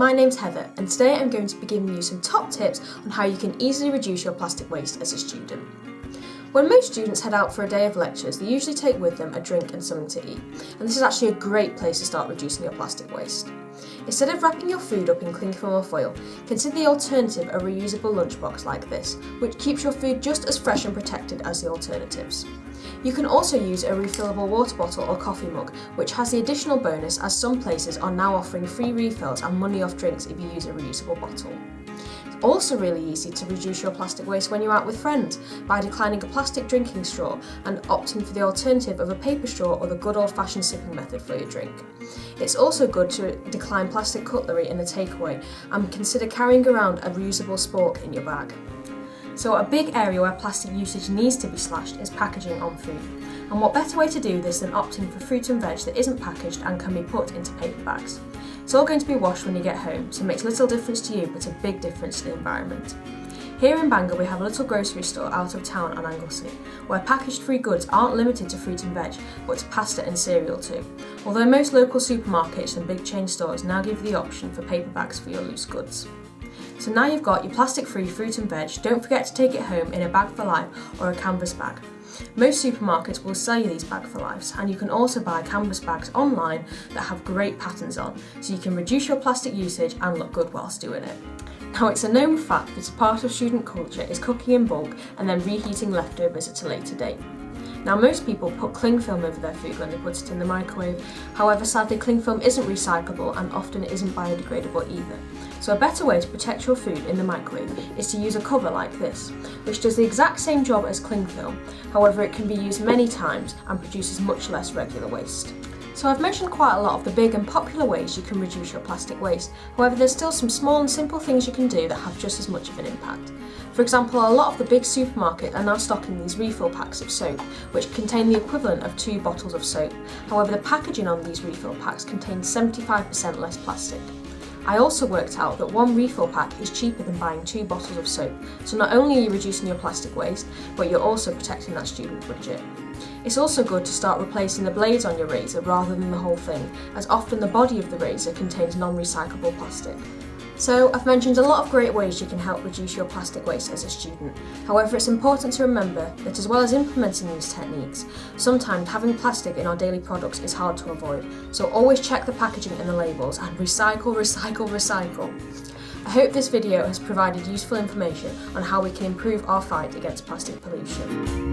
my name's Heather and today I'm going to be giving you some top tips on how you can easily reduce your plastic waste as a student. When most students head out for a day of lectures, they usually take with them a drink and something to eat, and this is actually a great place to start reducing your plastic waste. Instead of wrapping your food up in cling film or foil, consider the alternative a reusable lunchbox like this, which keeps your food just as fresh and protected as the alternatives. You can also use a refillable water bottle or coffee mug, which has the additional bonus as some places are now offering free refills and money off drinks if you use a reusable bottle. It's also really easy to reduce your plastic waste when you're out with friends by declining a plastic drinking straw and opting for the alternative of a paper straw or the good old-fashioned sipping method for your drink. It's also good to decline plastic cutlery in a takeaway and consider carrying around a reusable spork in your bag. So a big area where plastic usage needs to be slashed is packaging on food. And what better way to do this than opting for fruit and veg that isn't packaged and can be put into paper bags. It's all going to be washed when you get home, so it makes little difference to you but a big difference to the environment. Here in Bangor we have a little grocery store out of town on Anglesey, where packaged free goods aren't limited to fruit and veg, but to pasta and cereal too. Although most local supermarkets and big chain stores now give you the option for paper bags for your loose goods. So now you've got your plastic-free fruit and veg, don't forget to take it home in a bag for life or a canvas bag. Most supermarkets will sell you these bag for lives, and you can also buy canvas bags online that have great patterns on, so you can reduce your plastic usage and look good whilst doing it. Now it's a known fact that a part of student culture is cooking in bulk and then reheating leftovers at a later date. Now most people put cling film over their food when they put it in the microwave, however sadly cling film isn't recyclable and often it isn't biodegradable either. So a better way to protect your food in the microwave is to use a cover like this, which does the exact same job as cling film, however it can be used many times and produces much less regular waste. So I've mentioned quite a lot of the big and popular ways you can reduce your plastic waste, however there's still some small and simple things you can do that have just as much of an impact. For example, a lot of the big supermarkets are now stocking these refill packs of soap, which contain the equivalent of 2 bottles of soap. However, the packaging on these refill packs contains 75% less plastic. I also worked out that 1 refill pack is cheaper than buying 2 bottles of soap, so not only are you reducing your plastic waste, but you're also protecting that student budget. It's also good to start replacing the blades on your razor rather than the whole thing, as often the body of the razor contains non-recyclable plastic. So I've mentioned a lot of great ways you can help reduce your plastic waste as a student. However, it's important to remember that as well as implementing these techniques, sometimes having plastic in our daily products is hard to avoid. So always check the packaging and the labels and recycle, recycle, recycle. I hope this video has provided useful information on how we can improve our fight against plastic pollution.